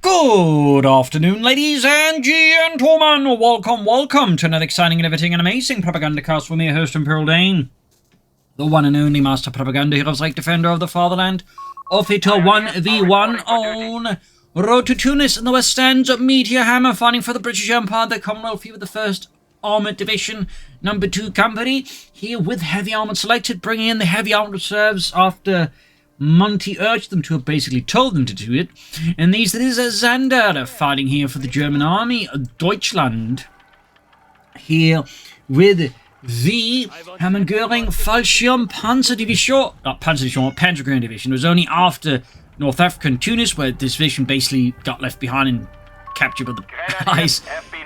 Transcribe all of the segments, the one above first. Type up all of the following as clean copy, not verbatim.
Good afternoon, ladies and gentlemen. Welcome to another exciting, innovating, and amazing Propagandacast with me, host Imperial Dane, the one and only master propaganda heroes like defender of the fatherland, of it 1v1 on road to Tunis in the West End. Meteorhammer fighting for the British Empire, the Commonwealth here with the 1st Armoured Division, number 2 Company, here with Heavy Armour selected, bringing in the Heavy Armour reserves after Monty urged them to, have basically told them to do it. And this is Xandr fighting here for the German army, Deutschland, here with the Hermann Göring Fallschirm Panzerdivision, not Panzerdivision, Panzergrenadier Division. It was only after North Africa and Tunis where this division basically got left behind and captured by the Allies,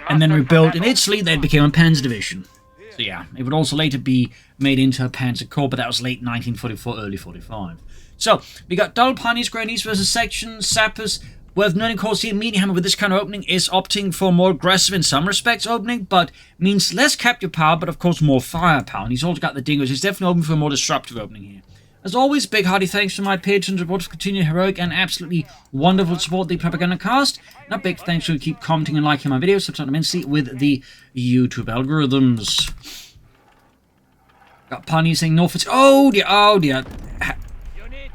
and then rebuilt in Italy. They became a Panzer Division. So yeah, it would also later be made into a Panzer Corps, but that was late 1944, early 45. So, we got Dull Pioneers, Grenadiers versus Sections, Sappers. Worth noting, of course, here, Meteorhammer with this kind of opening is opting for more aggressive in some respects opening, but means less capture power, but of course more firepower. And he's also got the Dingos. He's definitely open for a more disruptive opening here. As always, big hearty thanks to my patrons for continued heroic and absolutely wonderful support the Propagandacast. And a big thanks to keep commenting and liking my videos, subscribe immensely with the YouTube algorithms. Got Pioneers saying North. Oh dear.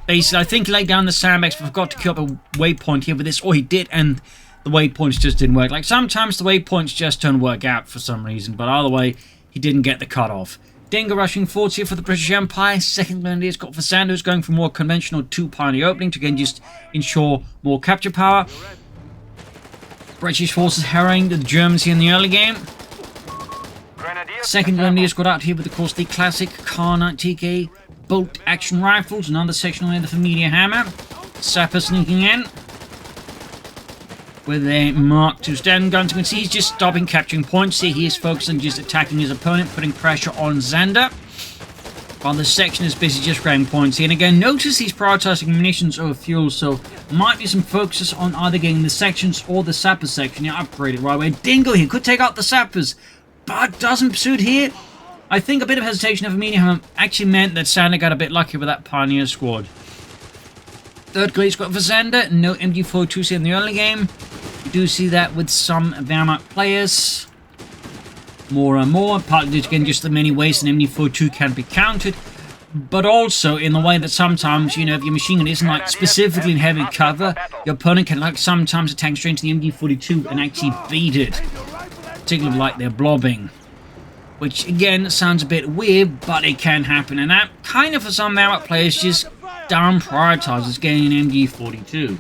Basically, I think he laid down the sandbags, but forgot to kill up a waypoint here with this, or he did, and the waypoints just didn't work. Like, sometimes the waypoints just don't work out for some reason, but either way, he didn't get the cutoff. Dingo rushing forwards here for the British Empire. Second Grenadiers got for Sanders, going for more conventional 2 Pioneer opening to again just ensure more capture power. British forces harrying the Germans here in the early game. Second Grenadiers got out here with, of course, the classic Kar-9 TK bolt action rifles, another sectional leader for Meteorhammer. Sapper sneaking in with a Mark II Sten guns. You can see he's just stopping capturing points. See, he is focused on just attacking his opponent, putting pressure on Xandr, while the section is busy just grabbing points here. And again, notice he's prioritizing munitions over fuel, so might be some focus on either getting the sections or the sapper section. Yeah, upgraded right away. Dingo here could take out the sappers, but doesn't suit here. I think a bit of hesitation over Meteorhammer actually meant that Xandr got a bit lucky with that Pioneer squad. Third Great Squad for Xandr, no MG42 in the early game. You do see that with some Wehrmacht players. More and more, partly again just the many ways an MG42 can be countered, but also in the way that sometimes, you know, if your machine gun isn't like specifically in heavy cover, your opponent can like sometimes attack straight into the MG42 and actually beat it, particularly like they're blobbing. Which, again, sounds a bit weird, but it can happen. And that kind of, for some Wehrmacht players, just down prioritizes getting an MG42.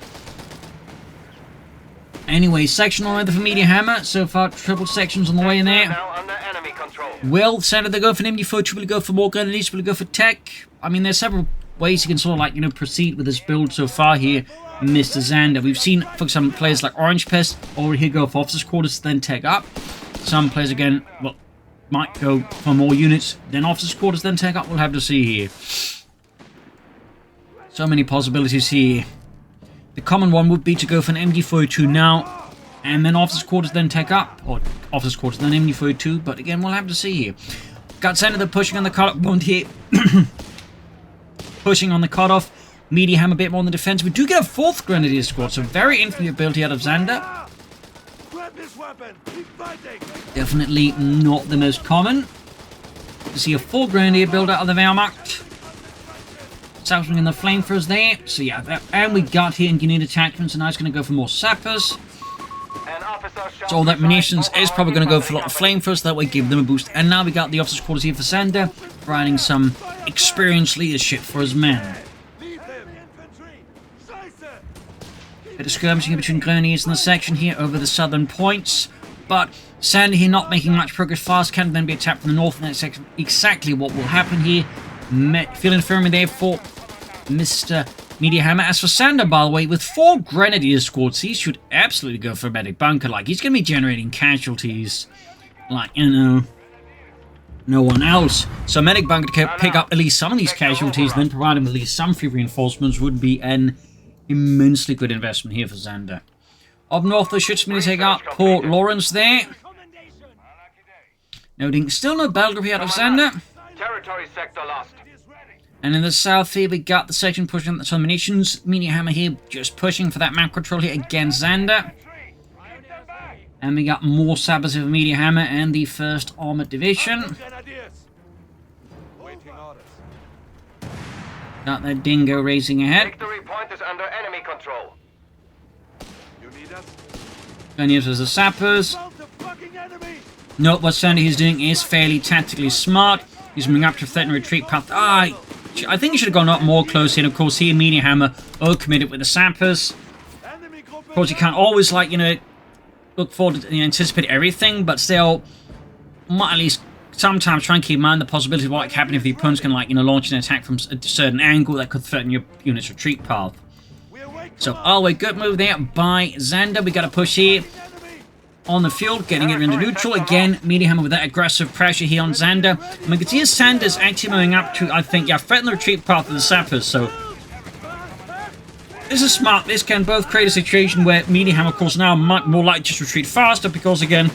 Anyway, sectional leader for Meteorhammer. So far, triple sections on the way in there. Will Xandr they go for an MG42? Will he go for more grenadiers? Will he go for tech? I mean, there's several ways you can sort of, like, you know, proceed with this build so far here, Mr. Xandr. We've seen, for some players like Orange Pest, already here go for officers' quarters, then tech up. Some players, again, well, might go for more units, then officers' quarters, then take up. We'll have to see here. So many possibilities here. The common one would be to go for an MG42 now, and then officers' quarters, then take up. Or officers' quarters, then MG42, but again, we'll have to see here. Got Xandr, they're pushing on the cutoff point here. Pushing on the cutoff. Meteorhammer a bit more on the defense. We do get a 4th Grenadier squad, so very infantry ability out of Xandr. Definitely not the most common. You see a 4 Grenadier build out of the Wehrmacht. Southwing in the flamethrowers there. So yeah, and we got here engineered attachments, and now it's going to go for more sappers. So all that munitions is probably going to go for a lot of flamethrowers, that way give them a boost. And now we got the officers' quarters here for Xandr, providing some experienced leadership for his men. Bit of skirmishing between Grenadiers in the section here over the southern points, but Xandr here not making much progress fast, can then be attacked from the north, and that's exactly what will happen here. Feeling firmly there for Mr. Meteorhammer. As for Xandr, by the way, with 4 Grenadier squads, he should absolutely go for a medic bunker. Like, he's going to be generating casualties like, you know, no one else. So medic bunker to pick up at least some of these casualties, then provide him at least some free reinforcements would be an immensely good investment here for Xandr. Up north, the Schutzmine take out Port Lawrence there. Noting still no battle group here out of Xandr. Territory sector lost. And in the south here, we got the section pushing some munitions. Meteorhammer here, just pushing for that map control here against Xandr. And we got more sappers with Meteorhammer and the 1st Armored Division. Got that dingo racing ahead. Victory point is under enemy control. And here's the sappers. Note what Sandy is doing is fairly tactically smart. He's moving up to threaten retreat path. I think he should have gone up more close here. And of course, he and Meteorhammer are committed with the sappers. Of course, you can't always, like, you know, look forward to anticipate everything, but still, might at least sometimes try and keep in mind the possibility of what can happen if the opponent's going to, like, you know, launch an attack from a certain angle that could threaten your unit's retreat path. So, oh, a good move there by Xandr. We got to push here on the field, getting it into neutral. Again, Meteorhammer with that aggressive pressure here on Xandr. And we can see Xander's actually moving up to, I think, yeah, threaten the retreat path of the sappers. So, this is smart. This can both create a situation where Meteorhammer, of course, now might more likely just retreat faster because, again,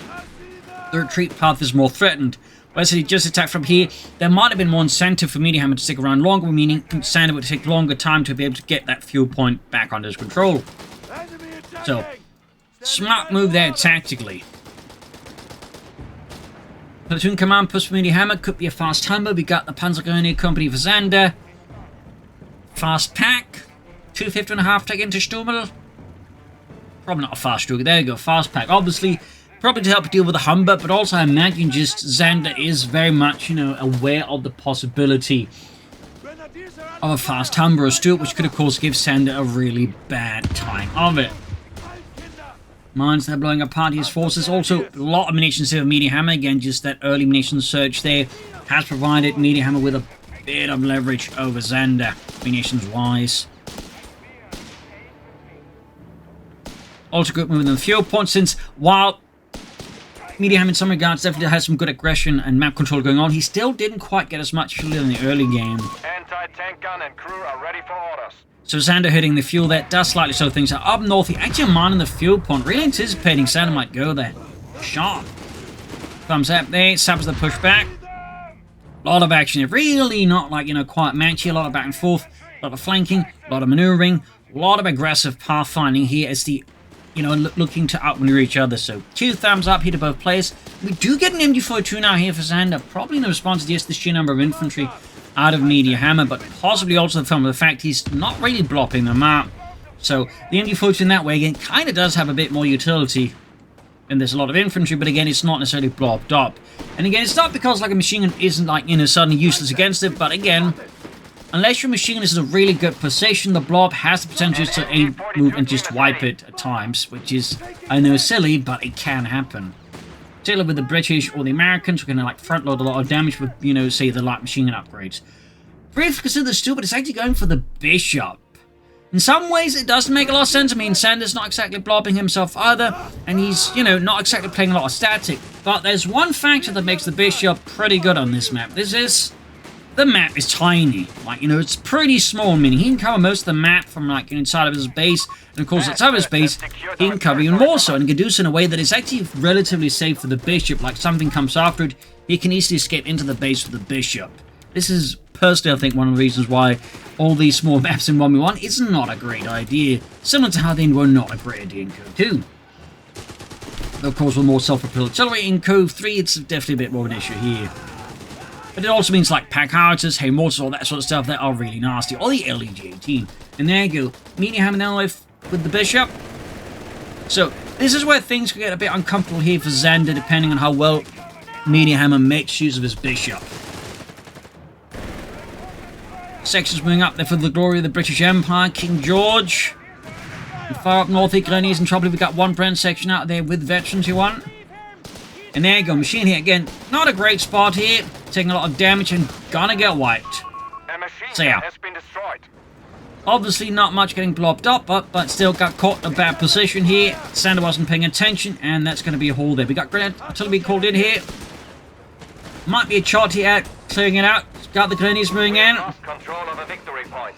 the retreat path is more threatened. Whereas if he just attacked from here, there might have been more incentive for Meteorhammer to stick around longer, meaning Xandr would take longer time to be able to get that fuel point back under his control. So, smart move there tactically. Platoon command push for Meteorhammer. Could be a fast Humber. We got the Panzergrenadier Company for Xandr. Fast pack. 250.5 take into Stummel. Probably not a fast stroke. There you go. Fast pack. Obviously, probably to help deal with the Humber, but also I imagine just Xandr is very much, you know, aware of the possibility of a fast Humber or Stuart, which could, of course, give Xandr a really bad time of it. Mines, they're blowing apart his forces. Also, a lot of munitions here with Meteorhammer. Again, just that early munitions surge there has provided Meteorhammer with a bit of leverage over Xandr, munitions-wise. Also good moving on the fuel point, since while Meteorhammer in some regards definitely has some good aggression and map control going on, he still didn't quite get as much fuel in the early game. Anti-tank gun and crew are ready for orders. So Xandr hitting the fuel there does slightly slow things out. Up north, he actually mining the fuel point, really anticipating Xandr might go there. Sharp. Thumbs up there, sappers the push back. A lot of action, really not like, you know, quite matchy, a lot of back and forth, a lot of flanking, a lot of maneuvering, a lot of aggressive pathfinding here as the, you know, looking to outmaneuver each other. So 2 thumbs up here to both players. We do get an MG42 now here for Xandr, probably in response to just the sheer number of infantry out of Meteorhammer, but possibly also from the fact he's not really blocking the map. So the MG42 in that way, again, kind of does have a bit more utility. And there's a lot of infantry, but again, it's not necessarily blobbed up. And again, it's not because like a machine gun isn't like, you know, suddenly useless against it, but again, unless your machine gun is in a really good position, the blob has the potential to move and just wipe it at times, which is, I know, silly, but it can happen. Particularly with the British or the Americans, we're going to like front load a lot of damage with, you know, say the light machine gun upgrades. Brief consider stupid, it's actually going for the Bishop. In some ways, it doesn't make a lot of sense. I mean, Xander's not exactly blobbing himself either, and he's, you know, not exactly playing a lot of static. But there's one factor that makes the Bishop pretty good on this map. The map is tiny. Like, you know, it's pretty small, meaning he can cover most of the map from, like, inside of his base. And, of course, outside of his base, he can cover even more so, and he can do so in a way that is actually relatively safe for the Bishop. Like, something comes after it, he can easily escape into the base with the Bishop. This is, personally, I think, one of the reasons why all these small maps in 1v1 is not a great idea. Similar to how they were not a great idea in CoH 2. Of course, with more self-propelled artillery in CoH 3, it's definitely a bit more of an issue here. But it also means like pack howitzers, hay mortars, all that sort of stuff that are really nasty. Or the LEG-18. And there you go. Meteorhammer now with the Bishop. So, this is where things could get a bit uncomfortable here for Xandr, depending on how well Meteorhammer makes use of his Bishop. Sections moving up there for the glory of the British Empire, King George. And far up north here, Grenadiers in trouble. We've got one Brent section out there with veterans you want. And there you go, machine here again. Not a great spot here. Taking a lot of damage and gonna get wiped. So yeah. Obviously not much getting blobbed up, but still got caught in a bad position here. Xandr wasn't paying attention, and that's going to be a haul there. We got grenade artillery called in here. Might be a shot here, clearing it out. Got the grenadiers moving in. Control of a victory point.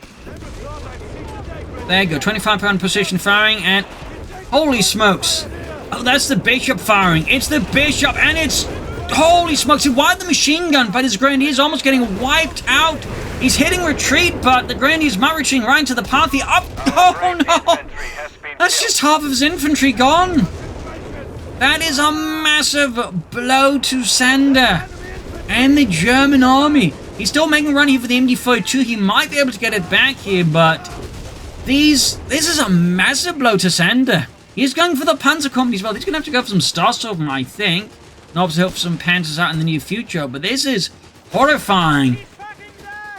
There you go, 25-pound precision firing, and holy smokes. Oh, that's the Bishop firing. It's the Bishop, and it's... Holy smokes, why the machine gun by this grenadier is almost getting wiped out He's hitting retreat, but the Grenadiers marching right into the path here. Oh no! That's just half of his infantry gone. That is a massive blow to Xandr and the German army. He's still making a run here for the MD-42. He might be able to get it back here, but this is a massive blow to Xandr. He's going for the Panzer Company as well. He's going to have to go for some Starstorm, I think. And obviously hope for some Panzers out in the near future, but this is horrifying.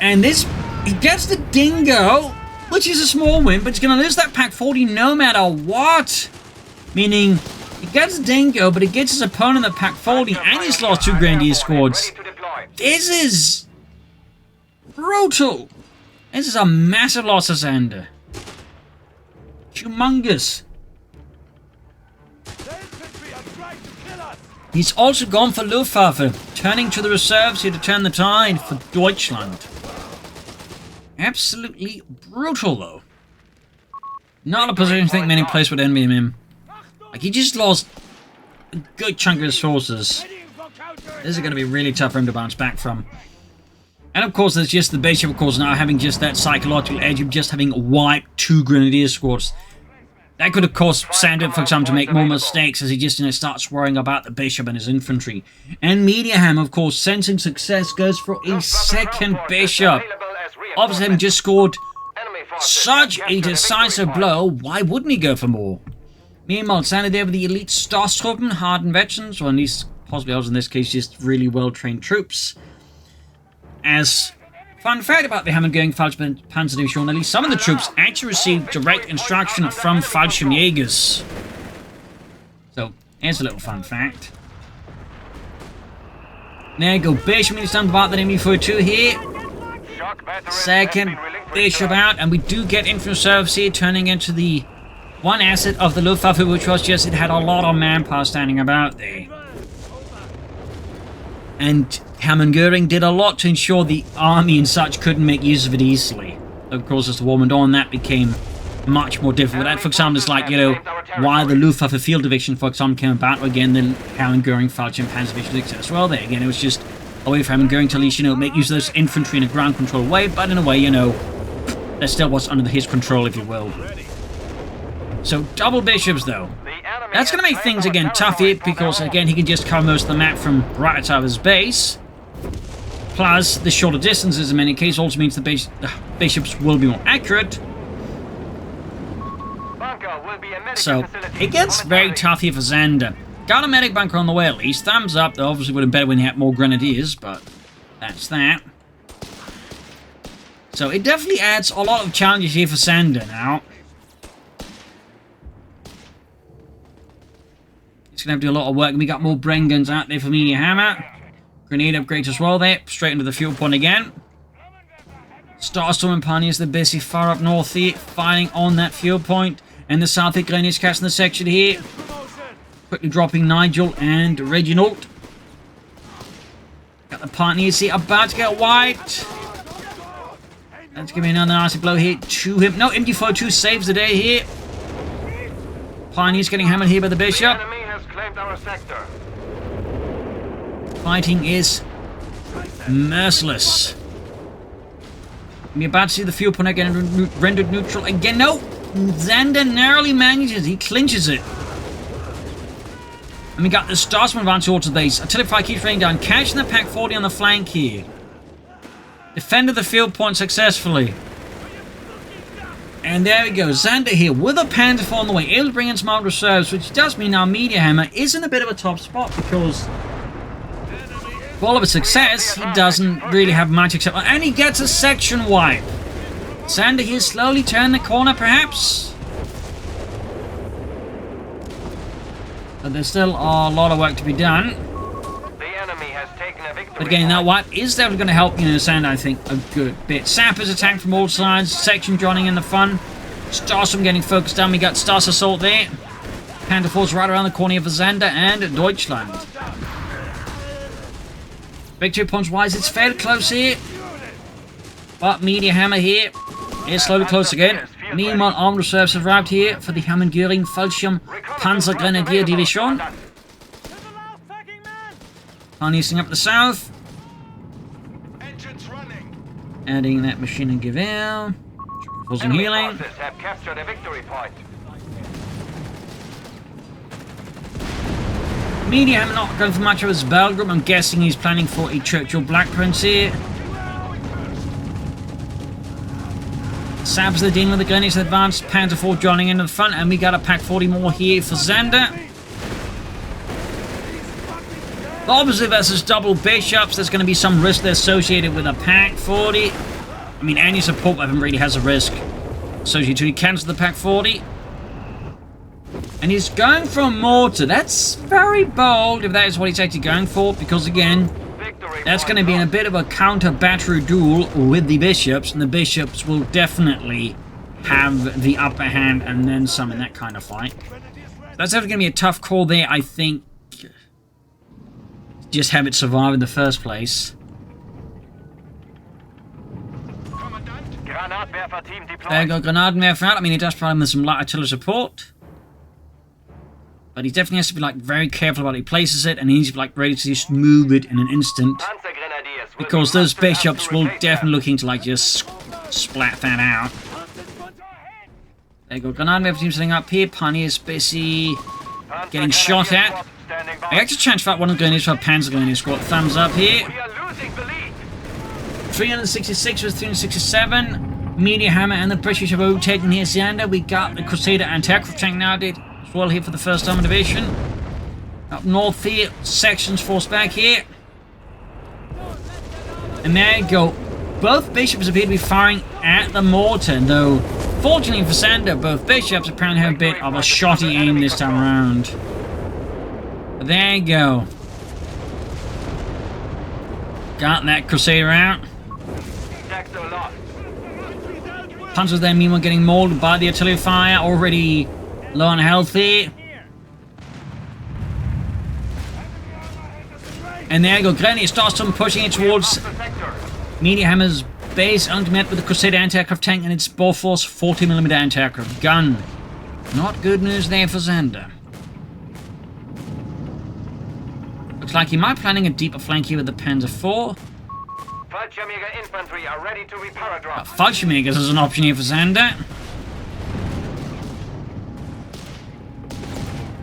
And this, he gets the Dingo, which is a small win, but he's going to lose that Pack 40 no matter what. Meaning, he gets the Dingo, but he gets his opponent at Pack 40, and he's lost 2 Grenadier squads. This is brutal. This is a massive loss to Xandr. Humongous. He's also gone for Luftwaffe, turning to the reserves here to turn the tide for Deutschland. Absolutely brutal, though. Not a position I think many players would envy him. Like, he just lost a good chunk of his forces. This is going to be really tough for him to bounce back from. And of course, there's just the bishop, of course, now having just that psychological edge of just having wiped 2 Grenadier squads. That could have caused Xandr, for example, to make more mistakes as he just, starts worrying about the bishop and his infantry. And Meteorhammer, of course, sensing success, goes for a second bishop. Obviously, having just scored such a decisive blow, why wouldn't he go for more? Meanwhile, Xandr there with the elite Starstorm, hardened veterans, or at least possibly also in this case just really well-trained troops. As fun fact about the Hammergering Panzer Division, at least some of the troops actually received direct instruction from Fallschirmjägers. So, here's a little fun fact. There you go, Bishop needs to about the MD-42 here. Second Bishop out, and we do get infantry service here, turning into the one asset of the Luftwaffe, which was just, it had a lot of manpower standing about there. And Hammergering did a lot to ensure the army and such couldn't make use of it easily. Of course, as the war went on, that became much more difficult. That, for example, is like, why the Luftwaffe Field Division, for example, came about. Again, the Hammergering Fallschirm Panzer Division success. Well, there again, it was just a way for Hammergering to at least, make use of those infantry in a ground control way, but in a way, that still was under his control, if you will. So, double bishops, though. That's going to make things, again, tough here, because, again, he can just cover most of the map from right outside of his base. Plus, the shorter distances in many cases also means the bishops will be more accurate. So, it gets very tough here for Xandr. Got a medic bunker on the way, at least. Thumbs up, though. Obviously would have been better when he had more grenadiers, but that's that. So, it definitely adds a lot of challenges here for Xandr now. It's going to have to do a lot of work. And we got more brain guns out there for Meteorhammer. Grenade upgrades as well there. Straight into the fuel point again. Starstorm and Pioneers, they're busy far up north here, firing on that fuel point. And the South Hick Grenadiers casting the section here. Quickly dropping Nigel and Reginald. Got the Pioneers here about to get wiped. That's giving me another nasty blow here to him. No, MD-42 saves the day here. Pioneers getting hammered here by the Bishop. The enemy has claimed our sector. Fighting is merciless. We're about to see the fuel point again rendered neutral again. No! Xandr narrowly manages. He clinches it. And we got the Starsman advance towards the base. Artillery fire keeps raining down. Catching the Pack 40 on the flank here. Defended the field point successfully. And there we go. Xandr here with a Panzer IV on the way. Able to bring in some armed reserves, which does mean now Meteorhammer is in a bit of a top spot because for all of his success, he doesn't really have much except... And he gets a section wipe. Xandr here slowly turning the corner, perhaps. But there's still a lot of work to be done. The enemy has taken a victory. But again, that wipe is definitely going to help, Xandr, I think, a good bit. Sappers attack from all sides. Section joining in the fun. Starstorm getting focused down. We got Stars Assault there. Panther Force right around the corner for Xandr and Deutschland. Victory points wise, it's fairly close here. But Meteorhammer here is slowly close again. Meanwhile, armed reserves have arrived here for the Hammergering Fallschirm Panzer Grenadier Division. Harnessing up the south. Engines running. Adding that machine and give out. Causing Enemy healing. forces have captured a victory point. Meteorhammer not going for much of his battle group. I'm guessing he's planning for a Churchill Black Prince here. Sabs the dealing with the Grenadiers advanced. Panzer IV joining in the front. And we got a Pack 40 more here for Xandr. Obviously versus double bishops, there's going to be some risk there associated with a Pack 40. I mean, any support weapon really has a risk associated to. He cancels the Pack 40. And he's going for a mortar. That's very bold if that is what he's actually going for. Because again, that's going to be in a bit of a counter-battery duel with the bishops. And the bishops will definitely have the upper hand and then some in that kind of fight. That's definitely going to be a tough call there, I think. Just have it survive in the first place. There you go, Grenadier out. I mean, he does provide him with some light artillery support. But he definitely has to be like very careful about how he places it, and he needs to be like ready to just move it in an instant. Because those bishops will definitely looking to like just splat that out. There you go, Grenadier team setting up here. Pioneer is busy getting shot at. I actually transfer out one of the Grenadiers for a Panzer Grenadier squad. Thumbs up here. 366 with 367. Meteorhammer and the British have overtaken here. Xandr. We got the Crusader anti-aircraft tank now as well here for the 1st Armored Division. Up north here, sections forced back here. And there you go. Both bishops appear to be firing at the mortar, though fortunately for Xandr, both bishops apparently have a bit of a shotty aim this time around. But there you go. Got that Crusader out. Panzers there meanwhile getting mauled by the artillery fire, already low on health here. And there you go, Grenadier starts pushing it towards Meteorhammer's base, met with the Crusader anti-aircraft tank and its Bofors 40mm anti-aircraft gun. Not good news there for Xandr. Looks like he might be planning a deeper flank here with the Panzer IV. Fallschirmjäger infantry are ready to reparadraw. Fallschirmjägers is an option here for Xandr.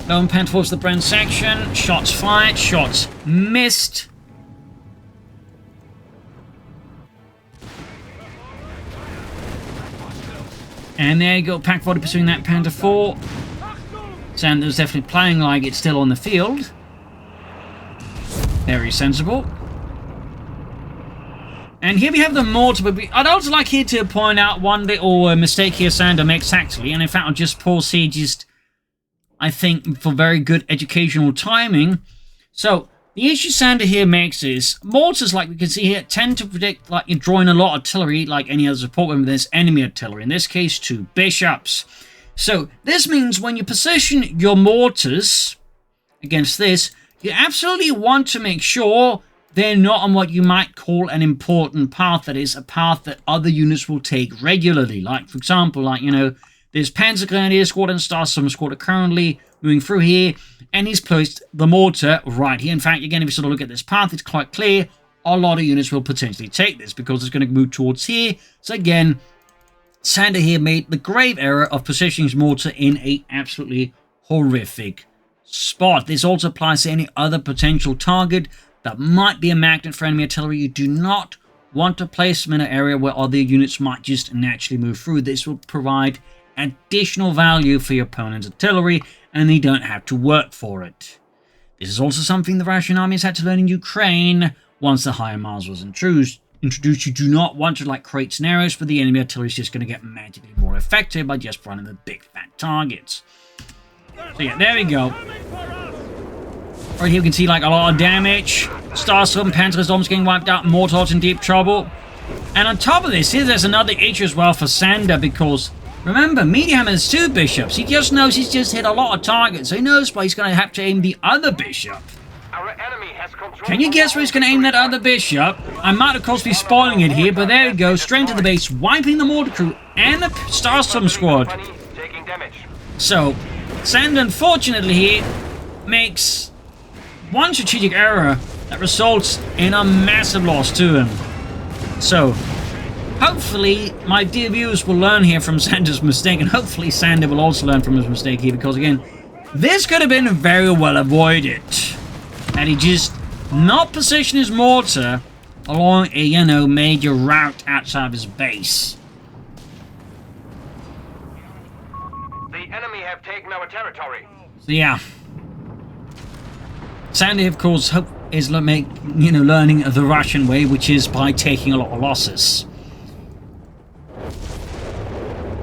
Lone Pan towards the Brent section. Shots fired, shots missed. And there you go, Pack 40 pursuing that Panzer IV. Xandr's definitely playing like it's still on the field. Very sensible. And here we have the mortar, but I'd also like here to point out one little mistake here Xandr makes tactically, and in fact I'll just pause here just, I think, for very good educational timing. So, the issue Xandr here makes is, mortars, like we can see here, tend to predict, like, you're drawing a lot of artillery, like any other support weapon, there's enemy artillery, in this case, 2 bishops. So, this means when you position your mortars against this, you absolutely want to make sure they're not on what you might call an important path, that is, a path that other units will take regularly. Like, for example, like, you know, there's Panzer Grenadier Squad and Star Summer Squad are currently moving through here, and he's placed the mortar right here. In fact, again, if you sort of look at this path, it's quite clear a lot of units will potentially take this because it's going to move towards here. So again, Xandr here made the grave error of positioning his mortar in a absolutely horrific spot. This also applies to any other potential target that might be a magnet for enemy artillery. You do not want to place them in an area where other units might just naturally move through. This will provide additional value for your opponent's artillery, and they don't have to work for it. This is also something the Russian army has had to learn in Ukraine once the higher miles was introduced. You do not want to like create scenarios where the enemy artillery is just going to get magically more effective by just running the big fat targets. So yeah, there we go. Right here we can see like a lot of damage. Starstorm, Panzer is almost getting wiped out. Mortar's in deep trouble. And on top of this, here there's another issue as well for Xandr, because remember, Meteorhammer has 2 bishops. He just knows he's just hit a lot of targets. So he knows where he's going to have to aim the other bishop. Our enemy has control. Can you guess where he's going to aim that other bishop? I might of course be spoiling it here, but there we go. Straight to the base, wiping the mortar crew and the Starstorm squad. Taking damage. So, Xandr unfortunately here makes one strategic error that results in a massive loss to him. So, hopefully my dear viewers will learn here from Xandr's mistake, and hopefully Xandr will also learn from his mistake here, because again, this could have been very well avoided. And he just not position his mortar along a, you know, major route outside of his base. The enemy have taken our territory. So yeah. Xandr, of course, is learning the Russian way, which is by taking a lot of losses.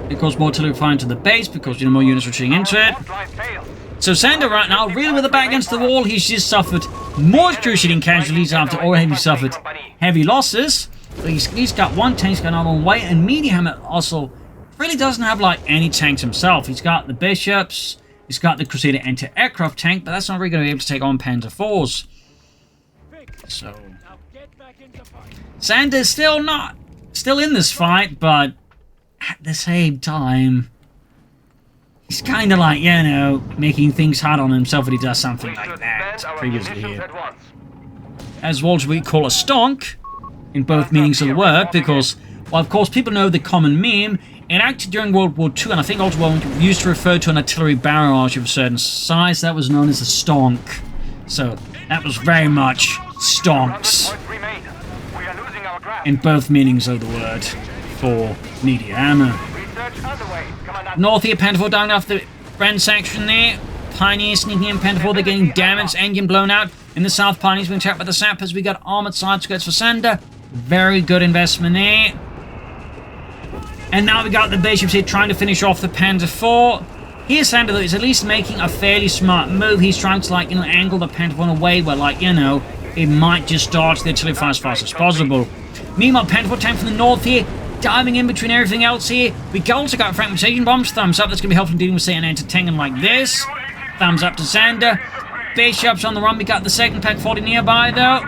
Of course, more artillery fire into the base because, you know, more units are retreating into it. So Xandr right now, really with the back against the wall, he's just suffered more excruciating casualties after already suffered heavy losses. But he's got one tank going on way, and Meteorhammer also really doesn't have like any tanks himself. He's got the bishops, he's got the Crusader anti-aircraft tank, but that's not really going to be able to take on Panzer IVs. So Xandr's still in this fight, but at the same time, he's kind of like, you know, making things hard on himself when he does something like that previously here. As Walter we call a stonk, in both meanings of the word, because, well, of course, people know the common meme. It acted during World War II, and I think also used to refer to an artillery barrage of a certain size that was known as a stonk. So, that was very much stonks in both meanings of the word for Meteorhammer. North here, Panzer IV down off the Bren section there. Pioneers sneaking in, Panzer IV, they're getting damaged, engine blown out. In the south, Pioneers being attacked by the sappers. We got armored side skirts for Xandr. Very good investment there. And now we got the bishops here trying to finish off the Panzer IV. Here, Xandr, though, is at least making a fairly smart move. He's trying to, like, you know, angle the Panzer IV away where, like, you know, it might just dodge the artillery fire as fast as possible. Meanwhile, Panzer IV tank from the north here, diving in between everything else here. We also got fragmentation bombs. Thumbs up. That's going to be helpful in dealing with, say, an anti-tank like this. Thumbs up to Xandr. Bishops on the run. We got the second pack 40 nearby, though.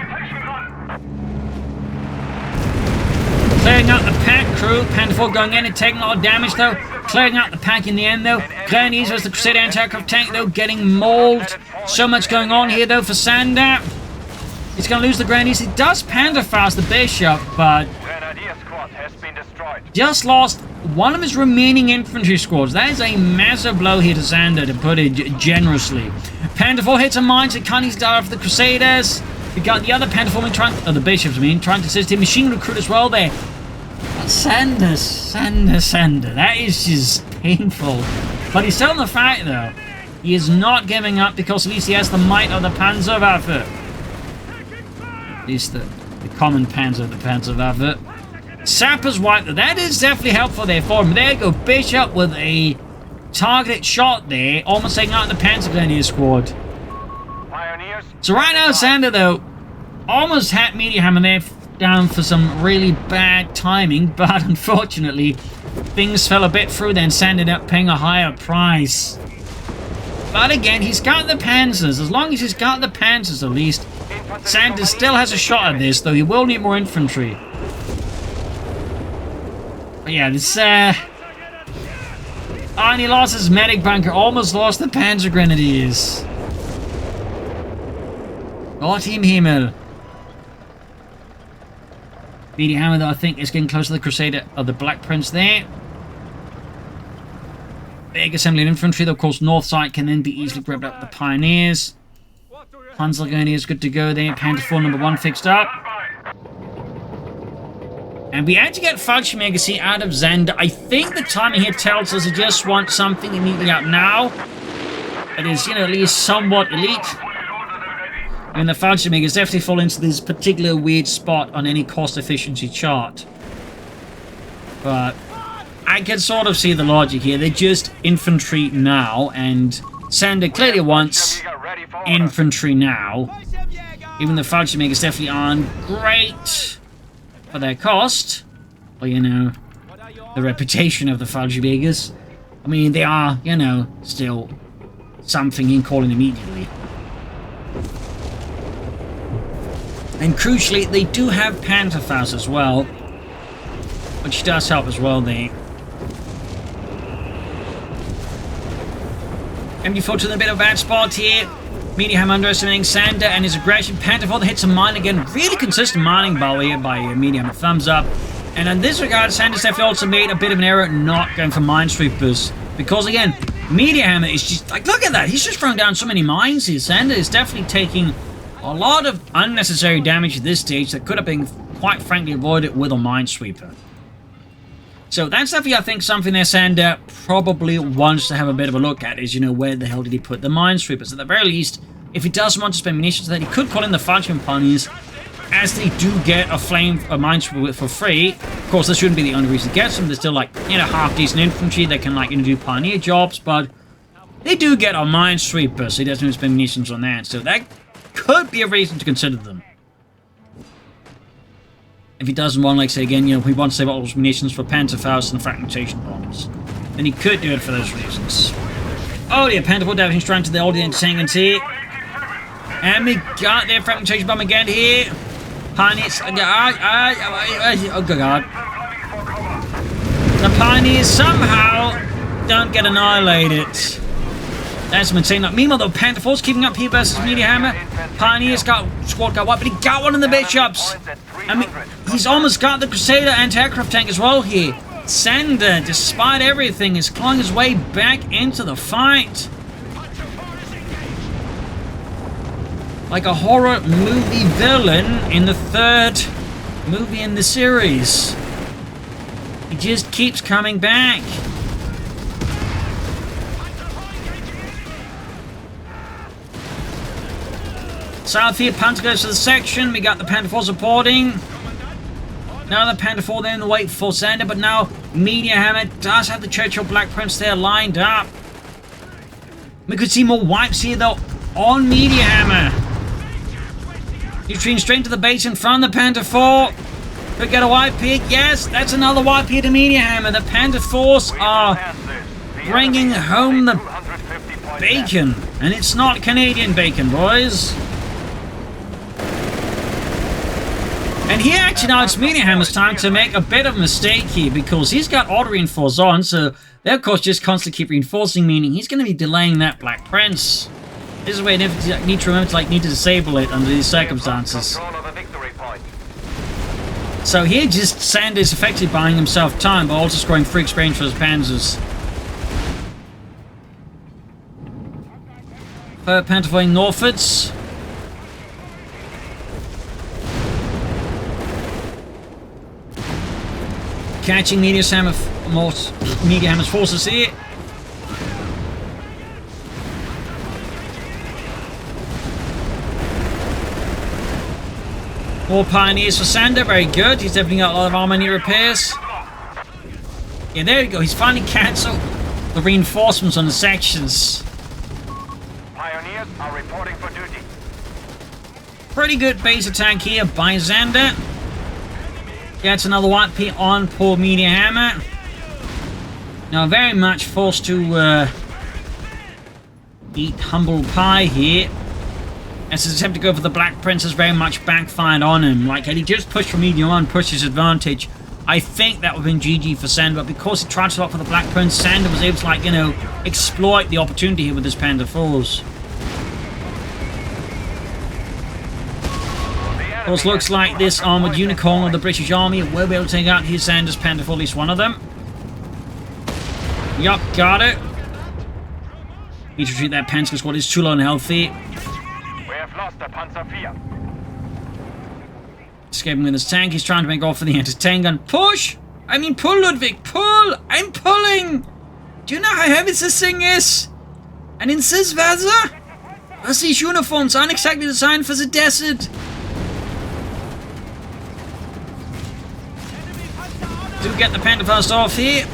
Clearing out the pack crew. Panzer IV going in and taking a lot of damage, though. Clearing out the pack in the end, though. Grenadiers versus the Crusader anti-aircraft tank, though, getting mauled. So much going on here, though, for Xandr. He's going to lose the Grenadiers. He does Panzer fast the Bishop, but just lost one of his remaining infantry squads. That is a massive blow here to Xandr, to put it generously. Panzer IV hits a mines that can't easily die for the Crusaders. We got the other Panzer IV trying, the Bishops, I mean, trying to assist him. Machine recruit as well there. But Xandr. That is just painful. But he's still in the fight, though. He is not giving up because at least he has the might of the Panzerwaffe. At least the common Panzer of the Panzerwaffe. Sappers wiped. That is definitely helpful there for him. There you go. Bishop with a targeted shot there, almost taking out the Panzer Grenadier squad. So right now, Xandr, though, almost had Meteorhammer there down for some really bad timing, but unfortunately, things fell a bit through then. Xandr ended up paying a higher price. But again, he's got the Panzers. As long as he's got the Panzers, at least, Xandr still has a shot at this, though he will need more infantry. But yeah, this, and he lost his medic bunker, almost lost the Panzer Grenadiers. Gott im Himmel. Meteorhammer, though, I think is getting close to the Crusader of the Black Prince there. Big assembly of infantry, though, of course, north side can then be easily grabbed up the Pioneers. Panzer Grenadiers good to go there. Panzer IV number 1 fixed up. And we had to get Fallschirmjäger out of Xandr. I think the timing here tells us he just wants something immediately out now. It is, you know, at least somewhat elite. And the Fallschirmjägers definitely fall into this particular weird spot on any cost efficiency chart. But I can sort of see the logic here. They're just infantry now, and Xandr clearly wants infantry now. Even the Fallschirmjägers definitely aren't great for their cost. Well, you know, the reputation of the Fallschirmjägers. I mean, they are, you know, still something in calling immediately. And crucially, they do have Panzerfaust as well, which does help as well there. MD4 to a bit of a bad spot here. Meteorhammer underestimating Xandr and his aggression. Panzer IV hits a mine again. Really consistent mining ball here by Meteorhammer. Thumbs up. And in this regard, Xandr's definitely also made a bit of an error not going for minesweepers. Because again, Meteorhammer is just like, look at that, he's just throwing down so many mines here. Xandr is definitely taking a lot of unnecessary damage at this stage that could have been, quite frankly, avoided with a minesweeper. So that's definitely, I think, something that Xandr probably wants to have a bit of a look at is, you know, where the hell did he put the minesweepers? At the very least, if he doesn't want to spend munitions, then he could call in the Falchion Pioneers, as they do get a minesweeper for free. Of course, this shouldn't be the only reason he gets them. There's still, like, you know, half-decent infantry that can, like, you know, do pioneer jobs, but they do get a minesweeper, so he doesn't need to spend munitions on that. So that could be a reason to consider them. If he doesn't want, like, say, again, you know, he wants to save all those munitions for Panzerfaust and fragmentation bombs, then he could do it for those reasons. Oh, yeah, Panther diving straight to the old entanglement here. And we got their fragmentation bomb again here. Pioneers. Oh, God. The Pioneers somehow don't get annihilated. That's insane. Meanwhile, the Panther Force keeping up here versus Meteorhammer. Pioneers got squad got one, but he got one of the bishops. I mean, he's almost got the Crusader anti-aircraft tank as well here. Xandr, despite everything, is clawing his way back into the fight. Like a horror movie villain in the third movie in the series. He just keeps coming back. South here, Panther goes to the section. We got the Panther 4 supporting. Now the Panther 4 there in the wait for Xandr, but now Meteorhammer does have the Churchill Black Prince there lined up. We could see more wipes here though on Meteorhammer. He's retreating straight to the base in front of the Panther 4. Could get a wipe here. Yes, that's another wipe here to Meteorhammer. The Panther Force are bringing home the bacon. And it's not Canadian bacon, boys. And here, actually, now it's Meteorhammer's time to make a bit of a mistake here, because he's got auto-reinforce on, so they, of course, just constantly keep reinforcing, meaning he's going to be delaying that Black Prince. This is where you need to remember to, like, need to disable it under these circumstances. So here, just Xandr is effectively buying himself time, but also scoring free experience for his panzers. Third Panther flying northwards. Catching Meteorhammer's forces here. More Pioneers for Xandr, very good. He's definitely got a lot of armor near repairs. Yeah, there we go. He's finally cancelled the reinforcements on the sections. Pioneers are reporting for duty. Pretty good base attack here by Xandr. Gets another white P on poor Meteorhammer. Now very much forced to eat humble pie here. As his attempt to go for the Black Prince has very much backfired on him. Like, had he just pushed for medium on, pushed his advantage, I think that would have been GG for Xandr. But because he tried to lock for the Black Prince, Xandr was able to, like, you know, exploit the opportunity here with his Panther 4s. Of course, looks like this armoured unicorn of the British Army will be able to take out his Xandr's Panther 4, at least one of them. Yup, got it. Need to retreat that Panther squad, is too low and healthy. Lost the Panzer 4. Escaping with his tank, he's trying to make off for the anti-tank gun. Push! I mean pull, Ludwig, pull! I'm pulling! Do you know how heavy this thing is? And in this weather? These uniforms aren't exactly designed for the desert. Do get the Panther first off here.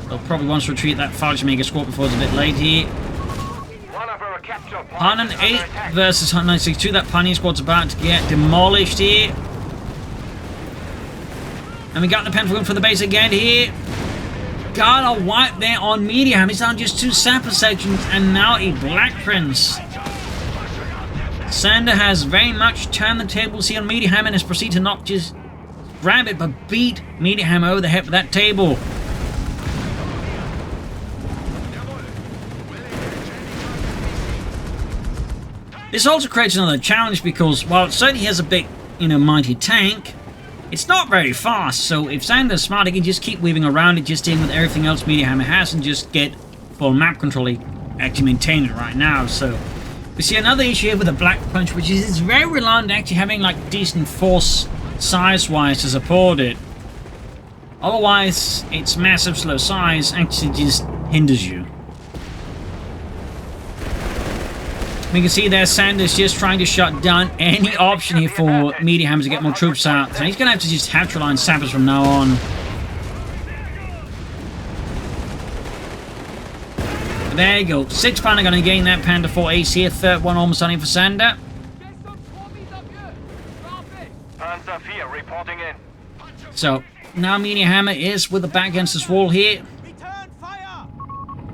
They'll probably want to retreat that Falchion Mega squad before it's a bit late here. 108 versus 162. That Pioneer squad's about to get demolished here. And we got the Panther for the base again here. Got a wipe there on Meteorhammer. He's down just 2 sapper sections and now a Black Prince. Xandr has very much turned the tables here on Meteorhammer and has proceeded to not just grab it but beat Meteorhammer over the head with that table. This also creates another challenge because while it certainly has a big, you know, mighty tank, it's not very fast, so if Xandr's smart, he can just keep weaving around it, just dealing with everything else Meteorhammer has, and just get full map control. He actually maintain it right now, so... We see another issue here with the Black Punch, which is it's very reliant on actually having like decent force size-wise to support it. Otherwise, its massive slow size actually just hinders you. We can see there Xandr's just trying to shut down any option here for Meteorhammer to get more troops out. So he's going to have to just have to rely on sappers from now on. But there you go. 6 Panther going to gain that Panther 4 ace here. Third one almost on in for Xandr. Panzer 4 reporting in. So now Meteorhammer is with the back against this wall here.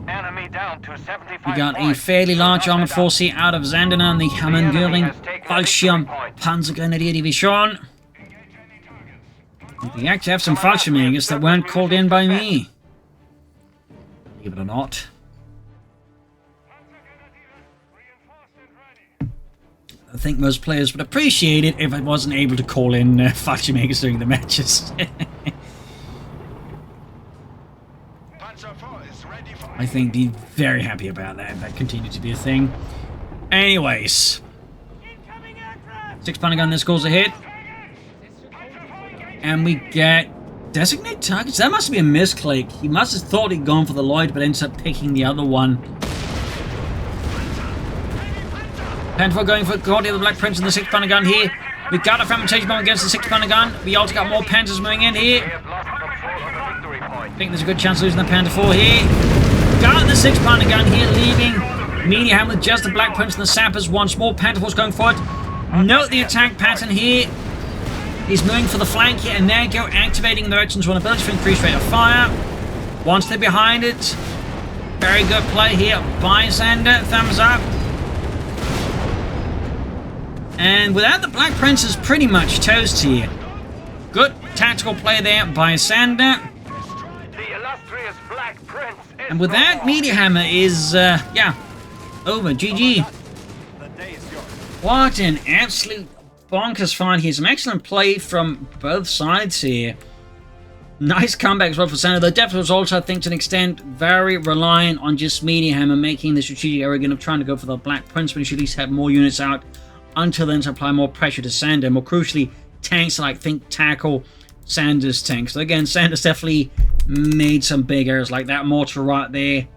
Enemy down to 75 We got a points. fairly large armored force here out of Xandr and the Hammond-Gürling Fallschirm Panzergrenadier Division. We actually have some Fallschirmjägers that weren't called in by me. Believe it or not. I think most players would appreciate it if I wasn't able to call in Fallschirmjägers during the matches. I think be very happy about that if that continued to be a thing. Anyways. 6 Panther gun, this goes ahead. And we get designate targets. That must be a misclick. He must have thought he'd gone for the Lloyd, but ends up picking the other one. Panther going for Gordy, the Black Prince, and the 6 Panther gun here. We got a fragmentation bomb against the 6 Panther gun. We also got more Panthers moving in here. I think there's a good chance of losing the Panther 4 here. Got the 6 Panther gun here, leaving Meteorhammer with just the Black Prince and the sappers once more. Panther Force going forward. Note the attack pattern here. He's moving for the flank here, and there you go, activating the Veteran's One ability to increase rate of fire. Once they're behind it. Very good play here by Xandr. Thumbs up. And without the Black Prince is pretty much toast here. Good tactical play there by Xandr. The illustrious Black Prince is And with that, Meteorhammer is, yeah, over. GG. What an absolute bonkers fight here. Some excellent play from both sides here. Nice comeback as well for Xandr. The depth was also, I think, to an extent, very reliant on just Meteorhammer making the strategic error again of trying to go for the Black Prince when he should at least have more units out until then to apply more pressure to Xandr. More crucially, tanks like think tackle Xandr's tanks. So again, Xandr's definitely made some big errors like that mortar right there.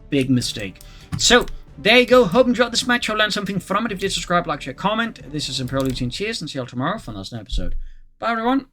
Big mistake. So there you go. Hope you enjoyed this match. Hope you learned something from it. If you did, subscribe, like, share, comment. This is Imperial Legion. Cheers, and see you all tomorrow for another episode. Bye, everyone.